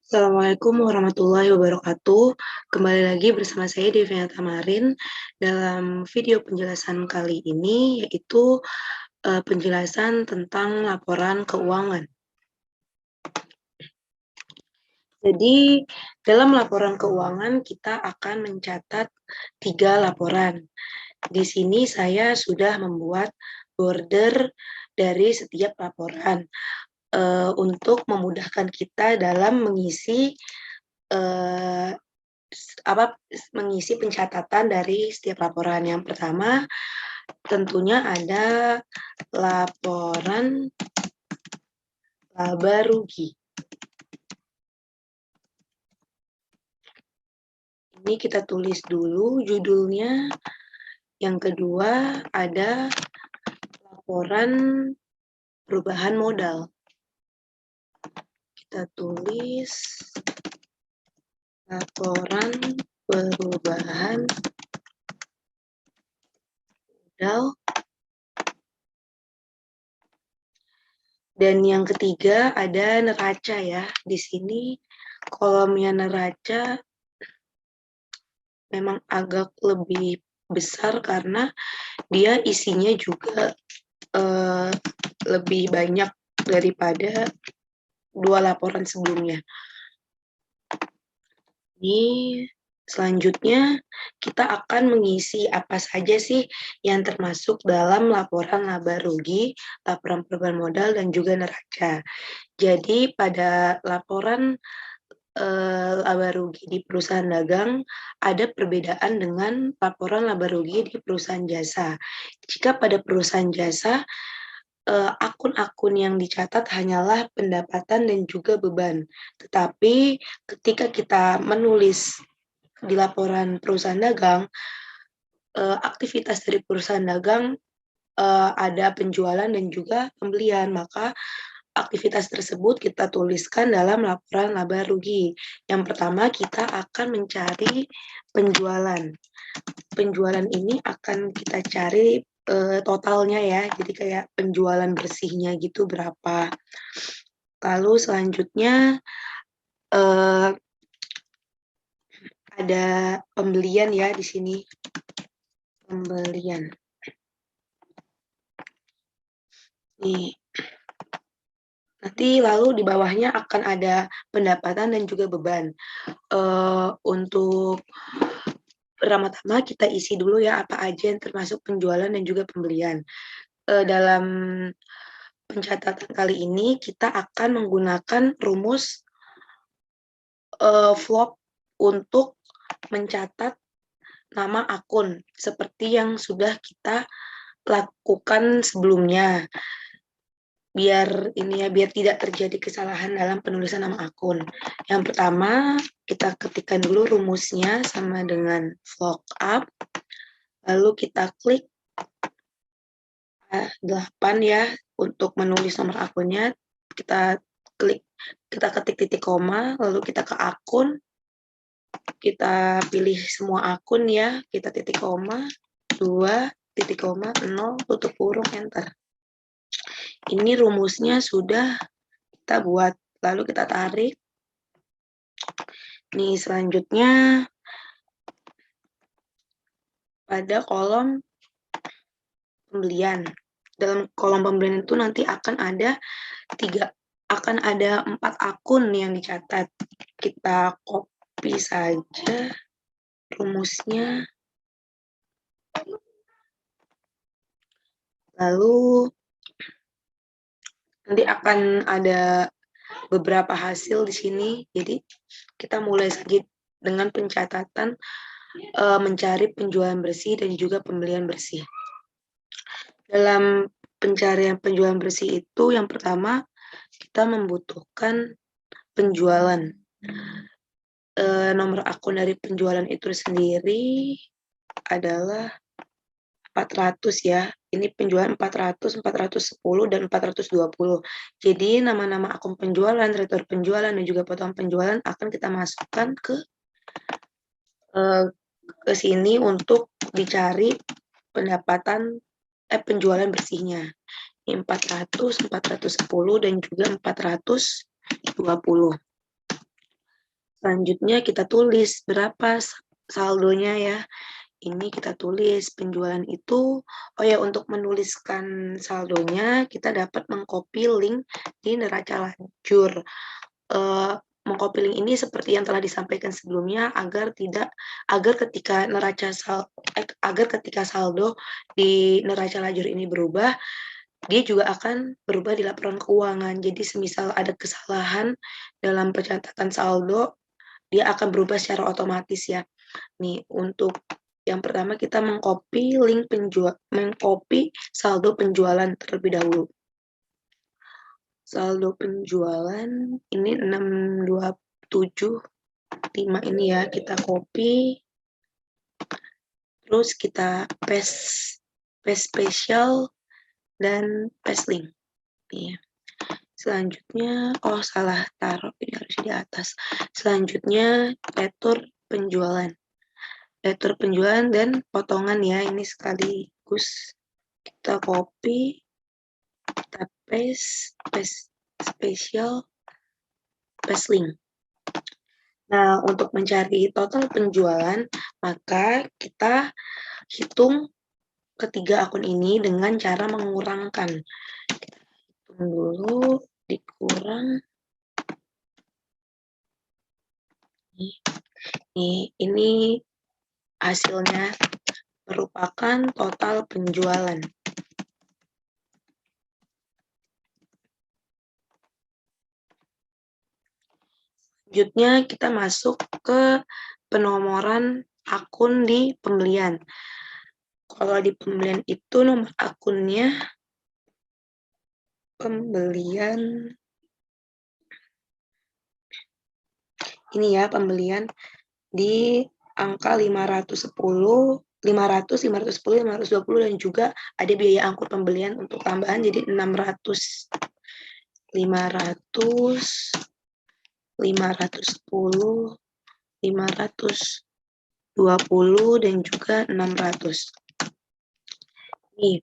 Assalamualaikum warahmatullahi wabarakatuh. Kembali lagi bersama saya Devina Tamarin dalam video penjelasan kali ini, yaitu penjelasan tentang laporan keuangan. Jadi, dalam laporan keuangan kita akan mencatat 3 laporan. Di sini saya sudah membuat border dari setiap laporan untuk memudahkan kita dalam mengisi pencatatan dari setiap laporan. Yang pertama, tentunya ada laporan laba rugi. Ini kita tulis dulu judulnya. Yang kedua, ada laporan perubahan modal. Kita tulis laporan perubahan modal. Dan yang ketiga ada neraca ya. Di sini kolomnya neraca memang agak lebih besar karena dia isinya juga lebih banyak daripada 2 laporan sebelumnya. Ini selanjutnya kita akan mengisi apa saja sih yang termasuk dalam laporan laba rugi, laporan perubahan modal, dan juga neraca. Jadi pada laporan laba rugi di perusahaan dagang ada perbedaan dengan laporan laba rugi di perusahaan jasa. Jika pada perusahaan jasa, akun-akun yang dicatat hanyalah pendapatan dan juga beban. Tetapi ketika kita menulis di laporan perusahaan dagang, aktivitas dari perusahaan dagang ada penjualan dan juga pembelian, maka aktivitas tersebut kita tuliskan dalam laporan laba rugi. Yang pertama kita akan mencari penjualan. Penjualan ini akan kita cari totalnya ya, jadi kayak penjualan bersihnya gitu berapa. Lalu selanjutnya ada pembelian ya di sini. Pembelian. Nih. Nanti lalu di bawahnya akan ada pendapatan dan juga beban. Untuk pertama-tama kita isi dulu ya apa aja yang termasuk penjualan dan juga pembelian. Dalam pencatatan kali ini kita akan menggunakan rumus FLOP untuk mencatat nama akun seperti yang sudah kita lakukan sebelumnya. Biar tidak terjadi kesalahan dalam penulisan nama akun. Yang pertama, kita ketikkan dulu rumusnya sama dengan lookup. Lalu kita klik 8 ya untuk menulis nomor akunnya. Kita ketik titik koma, lalu kita ke akun. Kita pilih semua akun ya, kita titik koma, 2, titik koma, 0, tutup kurung, enter. Ini rumusnya sudah kita buat, lalu kita tarik. Nih selanjutnya pada kolom pembelian. Dalam kolom pembelian itu nanti akan ada 4 akun yang dicatat. Kita copy saja rumusnya. Lalu nanti akan ada beberapa hasil di sini. Jadi kita mulai saja dengan pencatatan mencari penjualan bersih dan juga pembelian bersih. Dalam pencarian penjualan bersih itu yang pertama kita membutuhkan penjualan. Nomor akun dari penjualan itu sendiri adalah 400 ya. Ini penjualan 400, 410, dan 420. Jadi nama-nama akun penjualan, retur penjualan, dan juga potongan penjualan akan kita masukkan ke sini untuk dicari penjualan bersihnya. Ini 400, 410, dan juga 420. Selanjutnya kita tulis berapa saldonya ya. Ini kita tulis penjualan itu, oh ya, untuk menuliskan saldonya kita dapat mengcopy link di neraca lajur. Mengcopy link ini seperti yang telah disampaikan sebelumnya agar ketika saldo di neraca lajur ini berubah, dia juga akan berubah di laporan keuangan. Jadi semisal ada kesalahan dalam pencatatan saldo, dia akan berubah secara otomatis ya. Nih, untuk yang pertama kita mengcopy saldo penjualan terlebih dahulu. Saldo penjualan ini 6275 ini ya, kita copy. Terus kita paste spesial dan paste link. Nih. Selanjutnya, oh salah taruh, ini harus di atas. Selanjutnya, retur penjualan. Retur penjualan dan potongan ya, ini sekaligus kita copy, kita paste spesial, paste link. Nah, untuk mencari total penjualan, maka kita hitung ketiga akun ini dengan cara mengurangkan. Kita hitung dulu, dikurang. Ini hasilnya merupakan total penjualan. Selanjutnya kita masuk ke penomoran akun di pembelian. Kalau di pembelian itu nomor akunnya pembelian ini ya, pembelian di angka 510, 500, 510, 520 dan juga ada biaya angkut pembelian untuk tambahan jadi 600. 500, 510, 520 dan juga 600. Nih,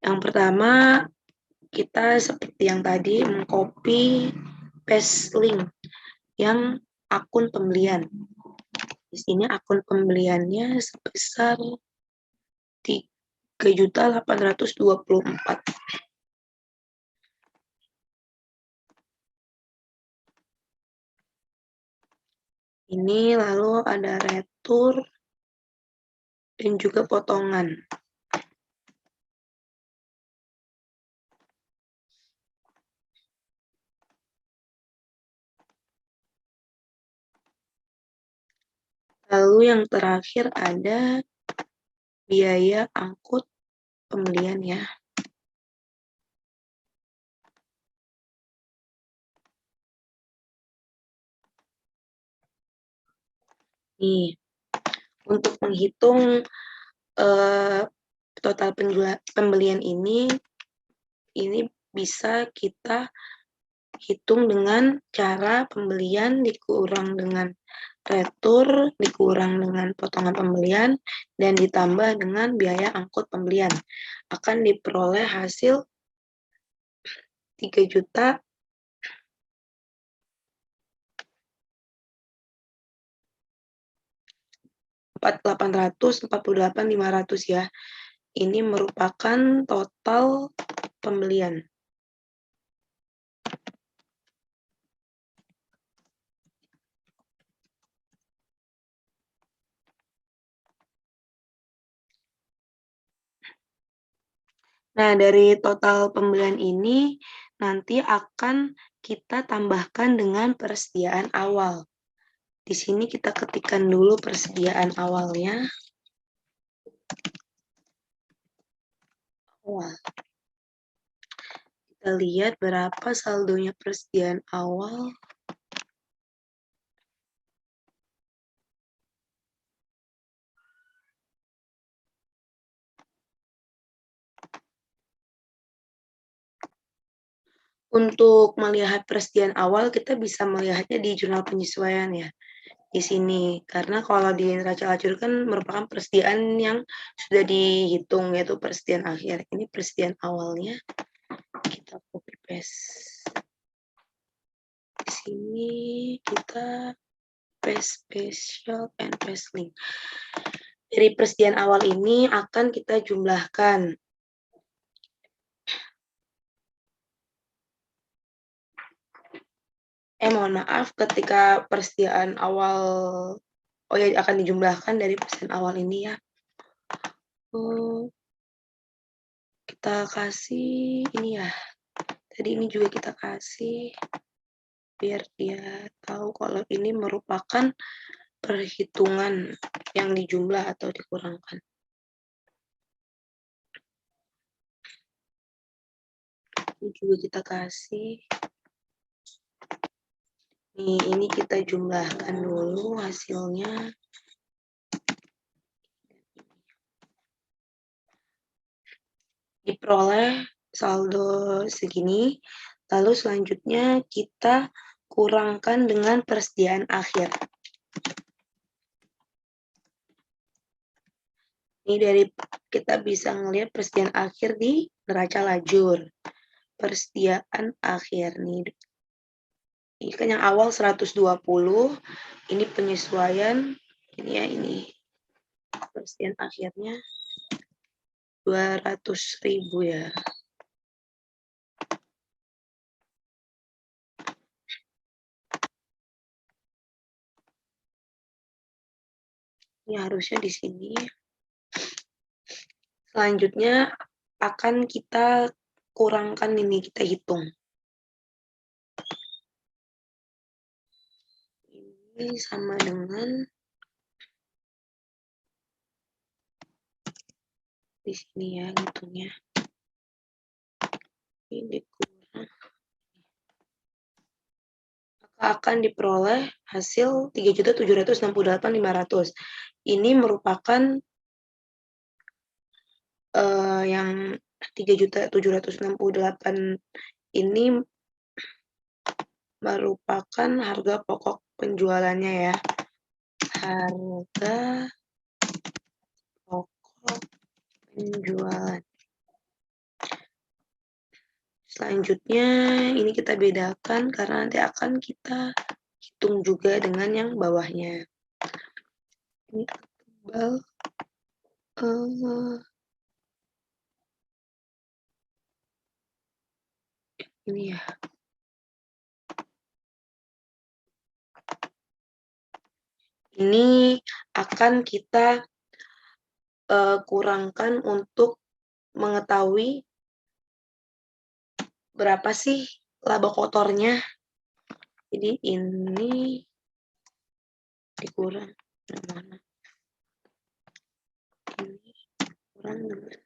yang pertama kita seperti yang tadi mengcopy paste link yang akun pembelian. Di sini akun pembeliannya sebesar 3.824. Ini lalu ada retur dan juga potongan. Lalu yang terakhir ada biaya angkut pembelian ya. Nih, untuk menghitung total pembelian ini bisa kita hitung dengan cara pembelian dikurang dengan retur, dikurang dengan potongan pembelian, dan ditambah dengan biaya angkut pembelian. Akan diperoleh hasil 3.848.500 ya. Ini merupakan total pembelian. Nah, dari total pembelian ini nanti akan kita tambahkan dengan persediaan awal. Di sini kita ketikkan dulu persediaan awalnya. Kita lihat berapa saldonya persediaan awal. Untuk melihat persediaan awal, kita bisa melihatnya di jurnal penyesuaian ya. Di sini, karena kalau di neraca lajur kan merupakan persediaan yang sudah dihitung, yaitu persediaan akhir. Ini persediaan awalnya, kita copy paste. Di sini kita Paste special and paste link. Dari persediaan awal ini akan kita jumlahkan. Mohon maaf, ketika persediaan awal, oh ya, akan dijumlahkan dari persediaan awal ini ya. Kita kasih ini ya. Tadi ini juga kita kasih biar dia tahu kalau ini merupakan perhitungan yang dijumlah atau dikurangkan. Ini juga kita kasih. Nih, ini kita jumlahkan dulu hasilnya. Diperoleh saldo segini, lalu selanjutnya kita kurangkan dengan persediaan akhir. Ini dari kita bisa ngelihat persediaan akhir di neraca lajur. Persediaan akhir nih. Ini kan yang awal 120, ini penyesuaian, ini ya, ini persediaan akhirnya 200.000 ya. Ini harusnya di sini. Selanjutnya akan kita kurangkan ini, kita hitung. Ini sama dengan di sini ya, hitungnya. Ini kurang. Akan diperoleh hasil 3.768.500. Ini merupakan yang 3.768 ini merupakan harga pokok penjualannya ya. Harga pokok penjualan. Selanjutnya ini kita bedakan karena nanti akan kita hitung juga dengan yang bawahnya. Ini tebal. Ini ya. Ini akan kita kurangkan untuk mengetahui berapa sih laba kotornya. Jadi ini dikurang mana? Ini kurang dengan ini.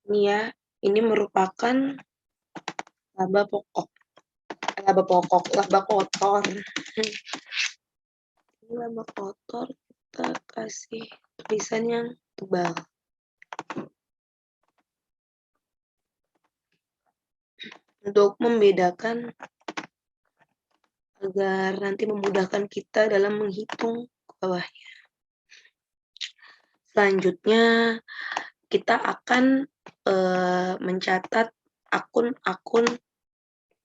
Ini ya, ini merupakan laba pokok. Laba kotor. Ini laba kotor, kita kasih tulisan yang tebal. Untuk membedakan agar nanti memudahkan kita dalam menghitung ke bawahnya. Selanjutnya kita akan mencatat akun-akun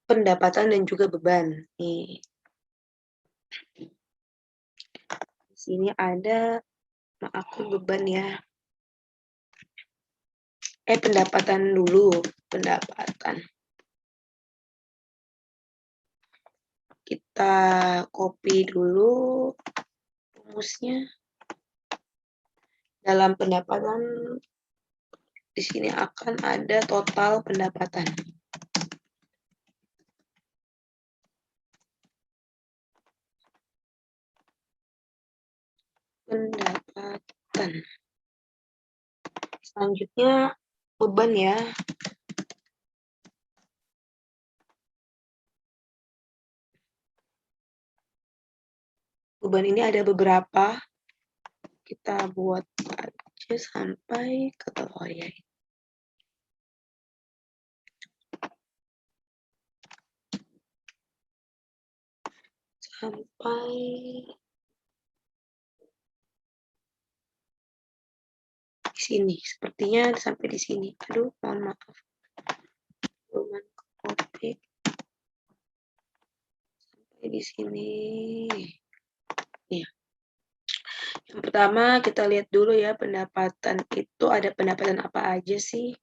pendapatan dan juga beban. Nih. Di sini ada akun beban ya. Pendapatan dulu, pendapatan. Kita copy dulu rumusnya. Dalam pendapatan di sini akan ada total pendapatan. Pendapatan. Selanjutnya beban ya. Beban ini ada beberapa. Kita buat aja sampai ke bawah ya. Sampai di sini. Sepertinya sampai di sini. Aduh, mohon maaf. Beban Di sini. Ya. Yang pertama kita lihat dulu ya pendapatan itu ada pendapatan apa aja sih.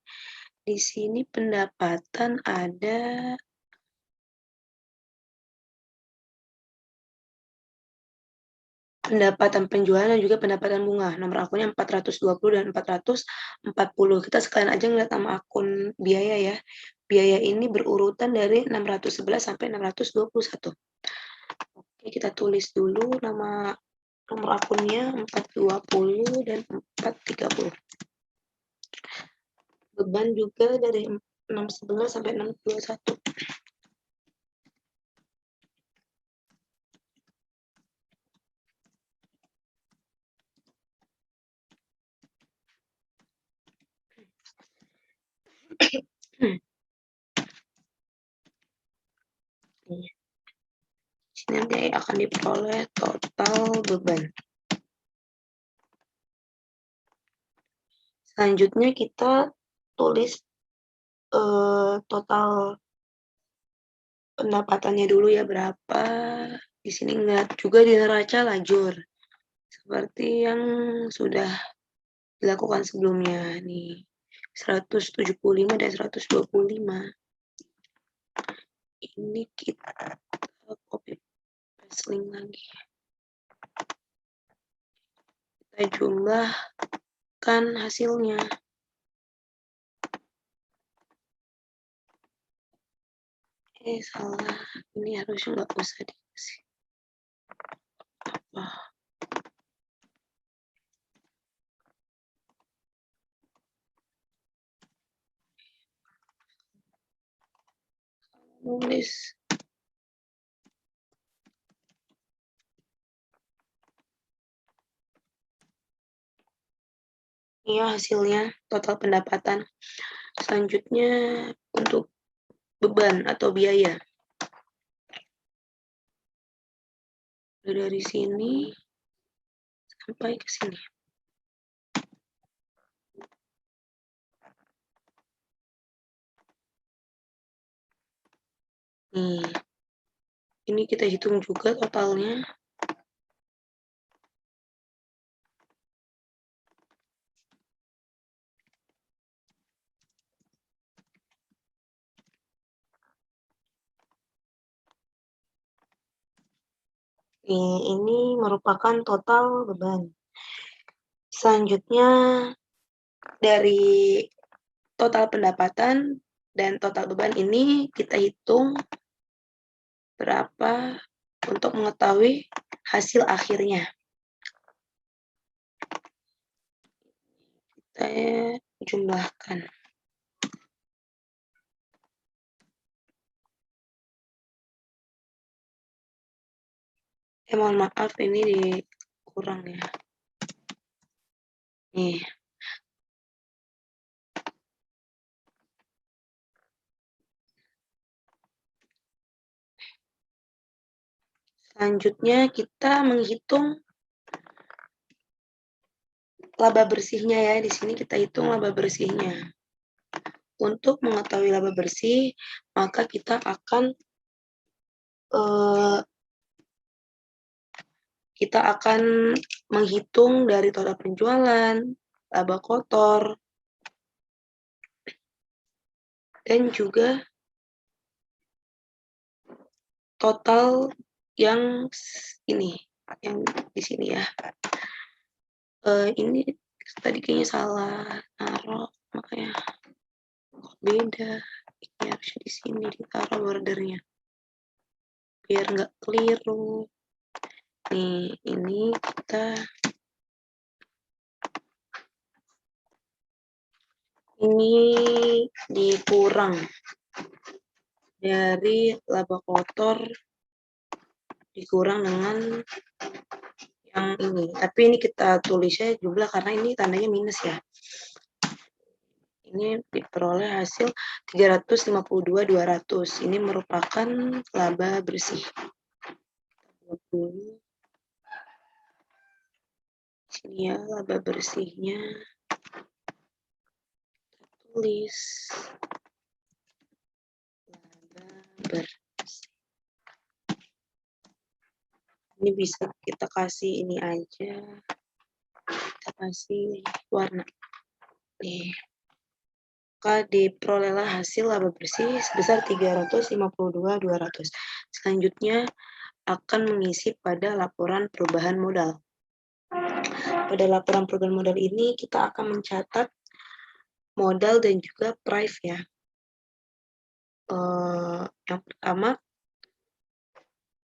Di sini pendapatan ada pendapatan penjualan dan juga pendapatan bunga. Nomor akunnya 420 dan 440. Kita sekalian aja ngeliat nama akun biaya ya. Biaya ini berurutan dari 611 sampai 621. Oke, kita tulis dulu nama nomor akunnya 420 dan 430. Beban juga dari 611 sampai 621. Sini nanti akan diperoleh total beban. Selanjutnya kita tulis total pendapatannya dulu ya berapa. Di sini enggak juga di neraca lajur. Seperti yang sudah dilakukan sebelumnya nih. 175 dan 125. Ini kita copy paste link lagi. Kita jumlahkan hasilnya. Salah. Ini harusnya nggak usah dikasih. Apa? Nulis. Ini ya hasilnya, total pendapatan. Selanjutnya untuk beban atau biaya. Dari sini sampai ke sini. Nih, ini kita hitung juga totalnya. Nih, ini merupakan total beban. Selanjutnya dari total pendapatan dan total beban ini kita hitung berapa untuk mengetahui hasil akhirnya. Kita jumlahkan. Mohon maaf ini dikurang ya. Nih. Selanjutnya kita menghitung laba bersihnya ya. Di sini kita hitung laba bersihnya. Untuk mengetahui laba bersih, maka kita akan menghitung dari total penjualan, laba kotor, dan juga total yang ini, yang di sini ya. Ini tadi kayaknya salah naruh, makanya beda. Ini harusnya di sini ditaruh bordernya, biar nggak keliru. Nih, ini kita ini dikurang dari laba kotor, dikurang dengan yang ini. Tapi ini kita tulisnya jumlah karena ini tandanya minus ya. Ini diperoleh hasil 352.200. Ini merupakan laba bersih. 20. Sini ya laba bersihnya. Tulis laba bersih. Ini bisa kita kasih ini aja. Kita kasih warna. Nih. Maka diperolehlah hasil laba bersih sebesar 352.200. Selanjutnya akan mengisi pada laporan perubahan modal. Pada laporan perubahan modal ini kita akan mencatat modal dan juga price ya. Yang pertama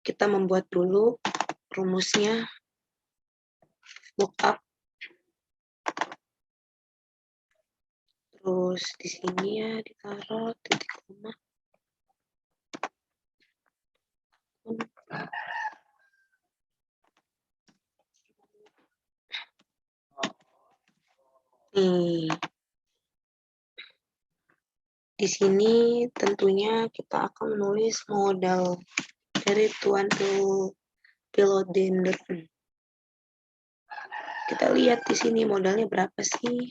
kita membuat dulu rumusnya lookup. Terus di sini ya ditaruh titik koma. Nih. Di sini tentunya kita akan menulis modal dari tuan philodendron. Kita lihat di sini modalnya berapa sih?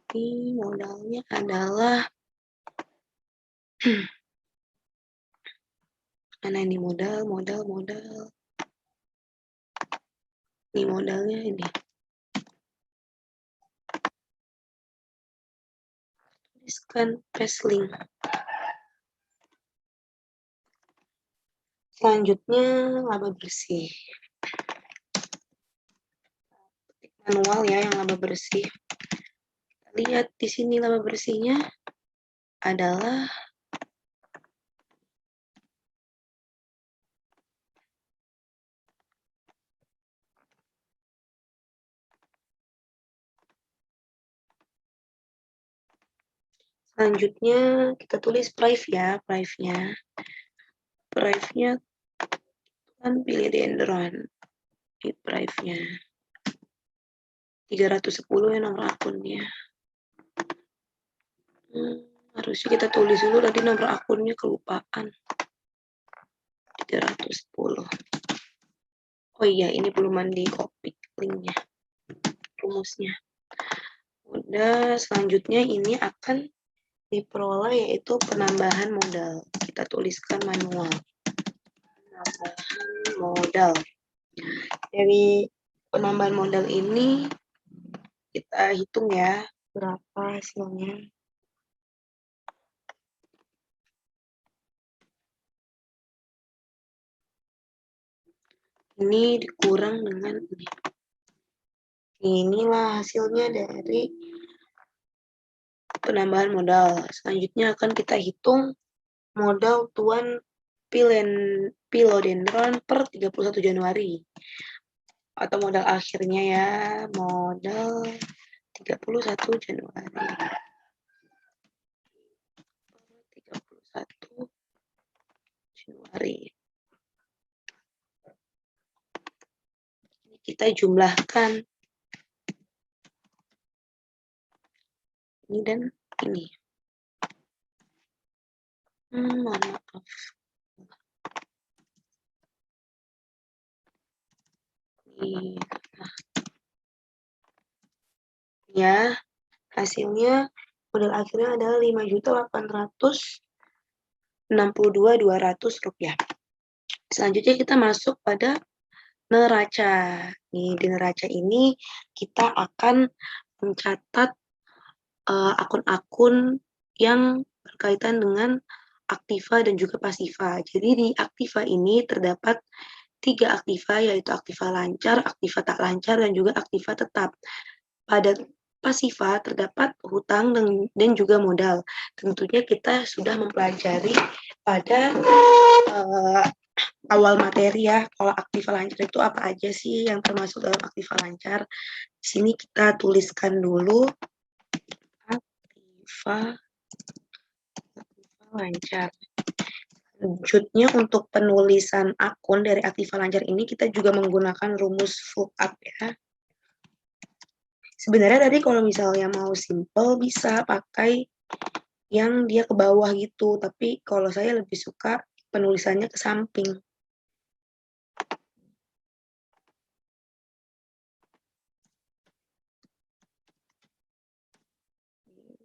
Ini modalnya adalah mana ini modal. Ini modalnya ini. Tuliskan paste link. Selanjutnya laba bersih. Manual ya yang laba bersih. Lihat di sini laba bersihnya adalah selanjutnya kita tulis price ya, price-nya. Price-nya kan philodendron. Di price-nya 310 ya nomor akunnya. Harusnya kita tulis dulu, tadi nomor akunnya kelupaan. 310. Oh iya, ini belum di copy linknya, rumusnya. Udah, selanjutnya ini akan diperoleh yaitu penambahan modal. Kita tuliskan manual. Penambahan modal. Dari penambahan modal ini kita hitung ya berapa hasilnya. Ini dikurang dengan ini. Inilah hasilnya dari penambahan modal. Selanjutnya akan kita hitung modal tuan philodendron per 31 Januari. Atau modal akhirnya ya, modal 31 Januari. 31 Januari. Kita jumlahkan ini dan ini. Mohon maaf. Ini. Ya, hasilnya modal akhirnya adalah 5.862.200 rupiah. Selanjutnya kita masuk pada neraca. Nih, di neraca ini kita akan mencatat akun-akun yang berkaitan dengan aktiva dan juga pasiva. Jadi di aktiva ini terdapat 3 aktiva, yaitu aktiva lancar, aktiva tak lancar, dan juga aktiva tetap. Pada pasiva terdapat hutang dan juga modal. Tentunya kita sudah mempelajari pada awal materi ya, kalau aktiva lancar itu apa aja sih yang termasuk dalam aktiva lancar. Di sini kita tuliskan dulu aktiva lancar. Selanjutnya untuk penulisan akun dari aktiva lancar ini kita juga menggunakan rumus lookup ya. Sebenarnya tadi kalau misalnya mau simple bisa pakai yang dia ke bawah gitu, tapi kalau saya lebih suka penulisannya ke samping.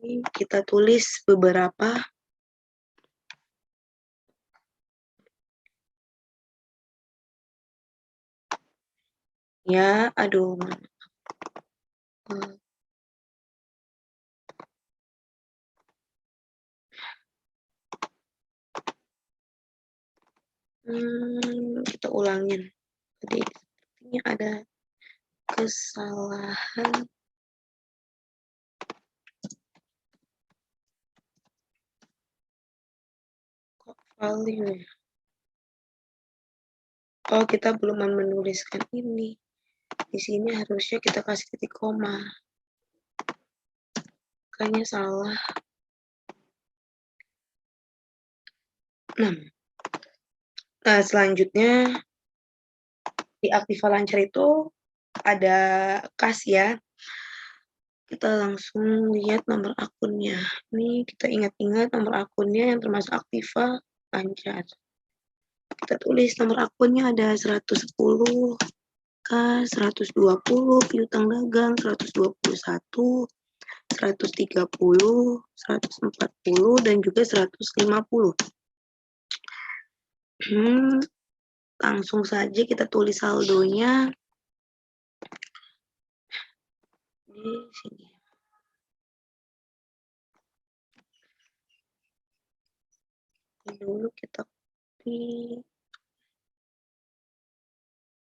Ini kita tulis beberapa Ya, aduh. Kita ulangin. Tadi sepertinya ada kesalahan. Kok value ya? Oh, kita belum menuliskan ini. Di sini harusnya kita kasih titik koma. Kayaknya salah. 6. Nah, selanjutnya di Aktiva Launcher itu ada kas ya. Kita langsung lihat nomor akunnya. Ini kita ingat-ingat nomor akunnya yang termasuk Aktiva Launcher. Kita tulis nomor akunnya ada 110, kas 120, piutang dagang 121, 130, 140, dan juga 150. Langsung saja kita tulis saldonya di sini. Ini dulu kita copy.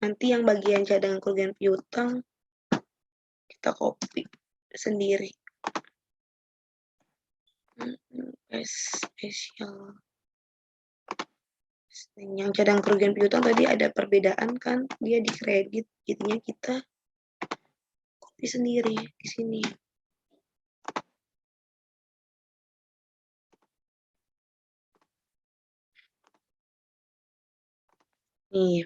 Nanti yang bagian cadangan kerugian piutang kita copy sendiri. Spesial. Yang cadangan kerugian piutang tadi ada perbedaan kan, dia di kredit, jadinya kita copy sendiri di sini. Nih,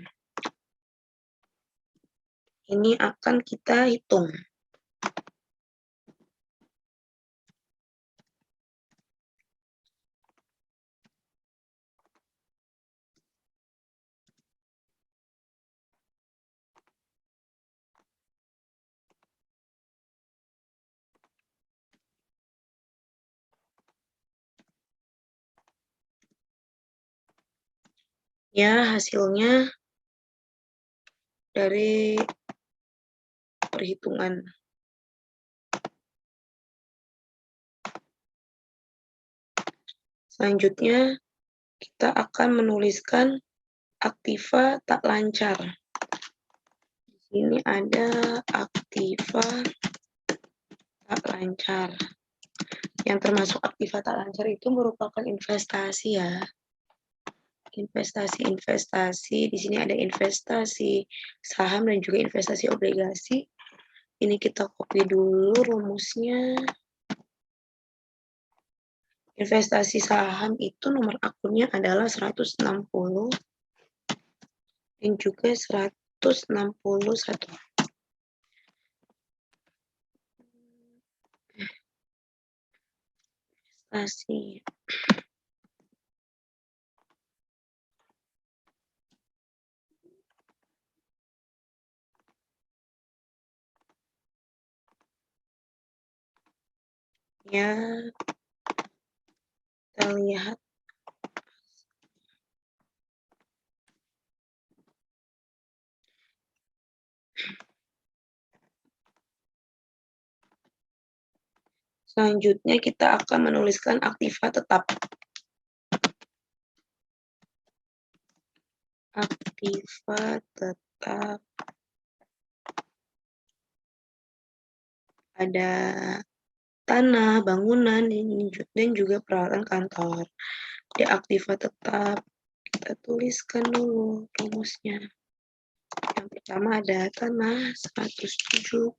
ini akan kita hitung. Ya, hasilnya dari perhitungan. Selanjutnya, kita akan menuliskan Aktiva tak lancar. Di sini ada Aktiva tak lancar. Yang termasuk Aktiva tak lancar itu merupakan investasi ya. Investasi. Di sini ada investasi saham dan juga investasi obligasi. Ini kita copy dulu rumusnya. Investasi saham itu nomor akunnya adalah 160 dan juga 161. Investasi. Ya, kita lihat. Selanjutnya kita akan menuliskan Aktiva tetap. Aktiva tetap. Ada tanah, bangunan, dan juga peralatan kantor. Di Aktiva tetap, kita tuliskan dulu rumusnya. Yang pertama ada tanah 170.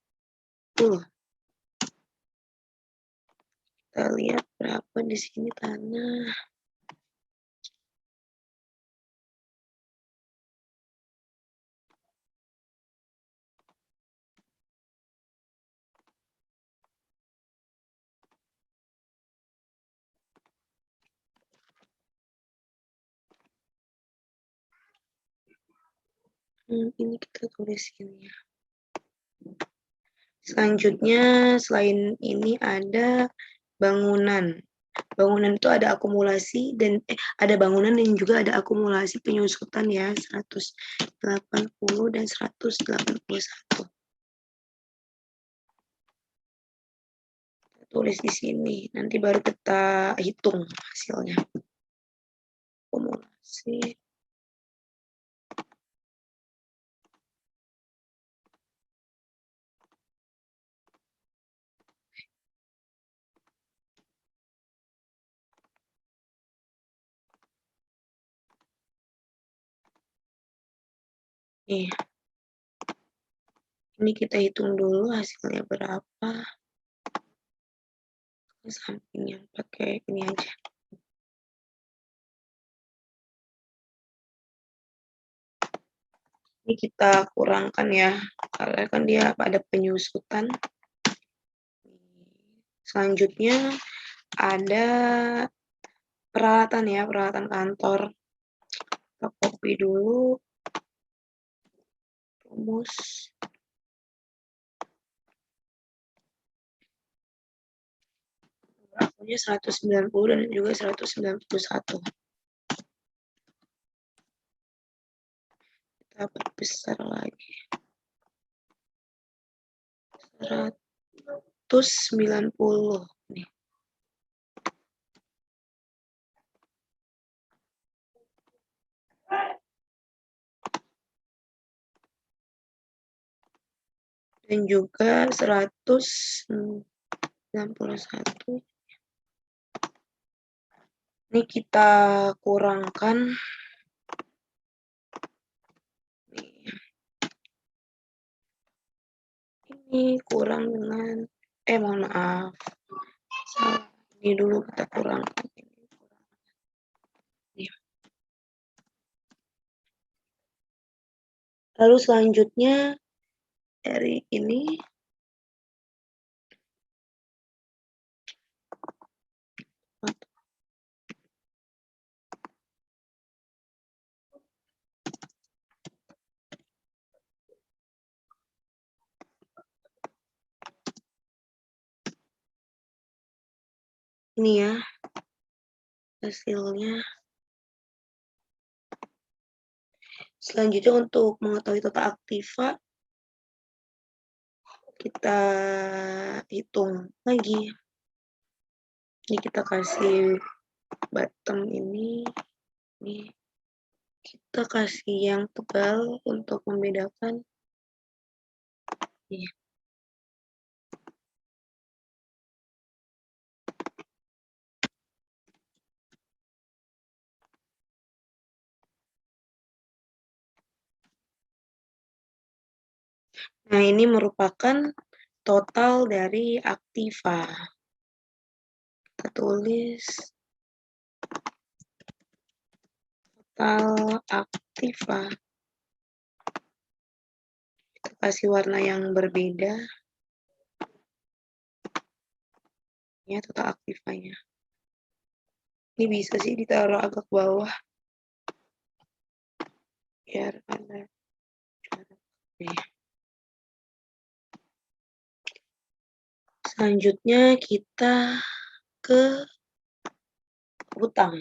Kita lihat berapa di sini tanah. Ini kita tulis ini ya. Selanjutnya, selain ini ada bangunan. Bangunan itu ada akumulasi dan ada bangunan dan juga ada akumulasi penyusutan ya, 180 dan 181. Tulis di sini, nanti baru kita hitung hasilnya. Akumulasi. Nih, ini kita hitung dulu hasilnya berapa. Samping yang pakai ini aja. Ini kita kurangkan ya, karena kan dia ada penyusutan. Selanjutnya ada peralatan ya, peralatan kantor. Kita copy dulu. Rumus. Berapanya 190 dan juga 191. Kita perbesar lagi. 190 nih. Dan juga 191. Ini kita kurangkan. Ini kurang dengan, mohon maaf. Salah. Ini dulu kita kurangkan. Lalu selanjutnya dari ini ya hasilnya. Selanjutnya untuk mengetahui total aktiva kita hitung lagi. Ini kita kasih bottom ini kita kasih yang tebal untuk membedakan. Nih. Nah, ini merupakan total dari aktiva. Kita tulis total aktiva. Kita kasih warna yang berbeda. Ya, total aktivanya. Ini bisa sih ditaruh agak bawah. Biar ada jarak. Selanjutnya kita ke hutang.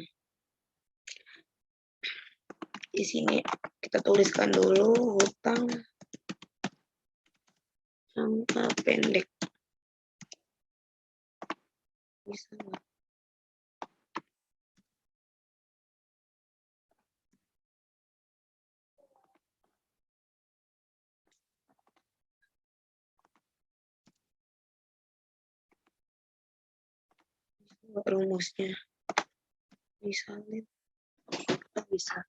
Di sini kita tuliskan dulu hutang jangka pendek. Bisa nggak? Rumusnya misalnya bisa.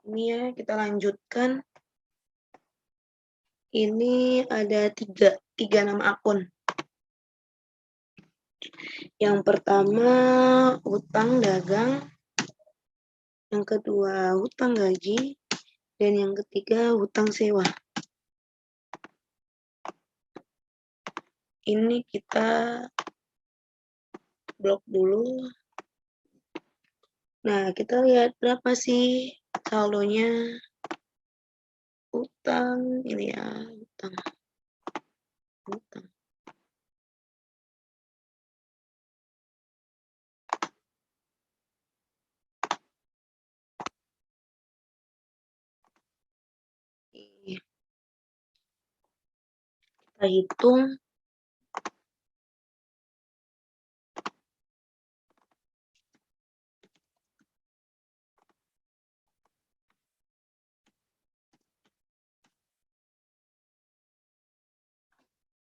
Ini ya kita lanjutkan. Ini ada tiga nama akun. Yang pertama hutang dagang, yang kedua hutang gaji, dan yang ketiga hutang sewa. Ini kita blok dulu. Nah, kita lihat berapa sih saldonya. Hutang, ini ya, hutang. Kita hitung.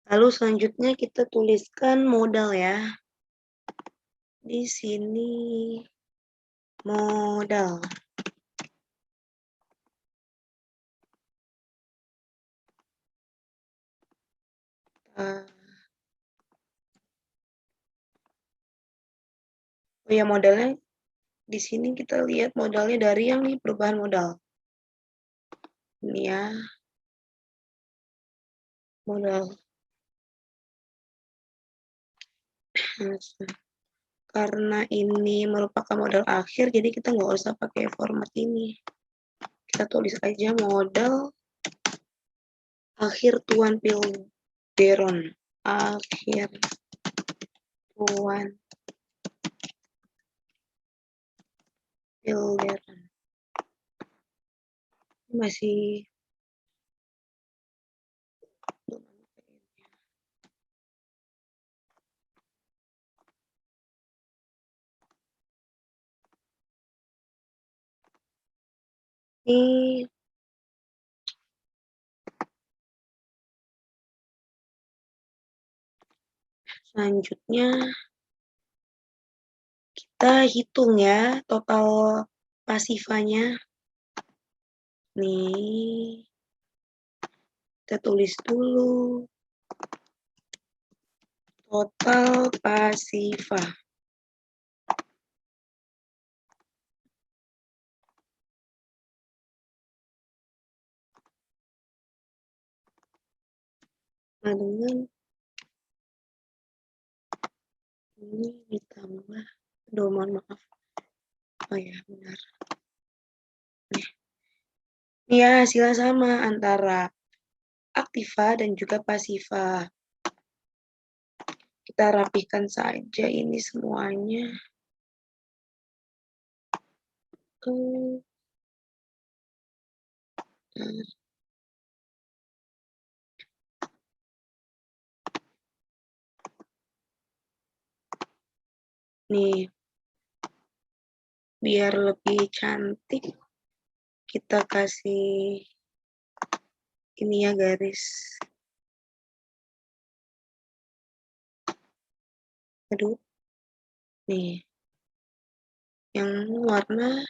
Lalu selanjutnya kita tuliskan modal ya. Di sini modal. Oh ya, modalnya di sini kita lihat modalnya dari yang nih perubahan modal. Ini ya, modal. Karena ini merupakan modal akhir, jadi kita nggak usah pakai format ini. Kita tulis aja modal akhir Tuan Pilderon. Akhir Tuan Pilderon. Masih ini selanjutnya kita hitung ya total pasifanya. Nih, kita tulis dulu total pasifa. Nah, dengan ini ditambah, aduh mohon maaf. Oh ya, benar. Nih. Ya, hasilnya sama antara aktiva dan juga pasifa. Kita rapihkan saja ini semuanya. Nih, biar lebih cantik, kita kasih ini ya garis. Aduh, nih, yang warna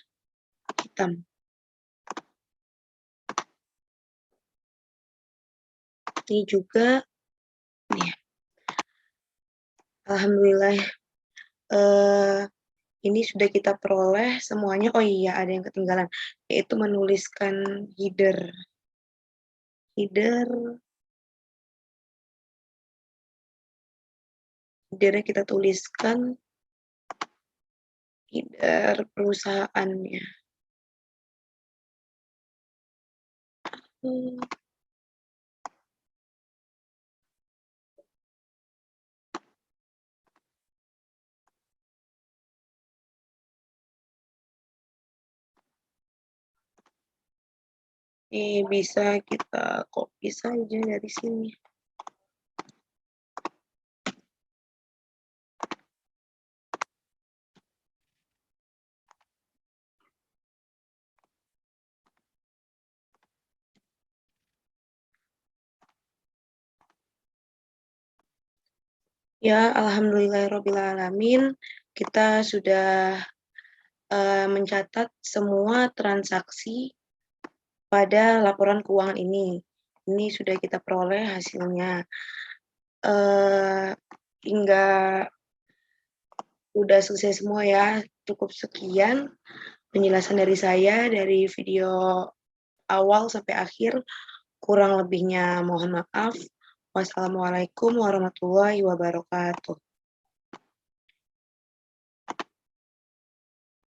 hitam. Ini juga, nih, alhamdulillah, ini sudah kita peroleh semuanya. Oh iya, ada yang ketinggalan, yaitu menuliskan header. Headernya kita tuliskan header perusahaannya. Ini bisa kita copy saja dari sini. Ya, alhamdulillahirrabbilalamin, kita sudah mencatat semua transaksi pada laporan keuangan ini. Ini sudah kita peroleh hasilnya. Hingga udah selesai semua ya. Cukup sekian penjelasan dari saya dari video awal sampai akhir. Kurang lebihnya mohon maaf. Wassalamualaikum warahmatullahi wabarakatuh.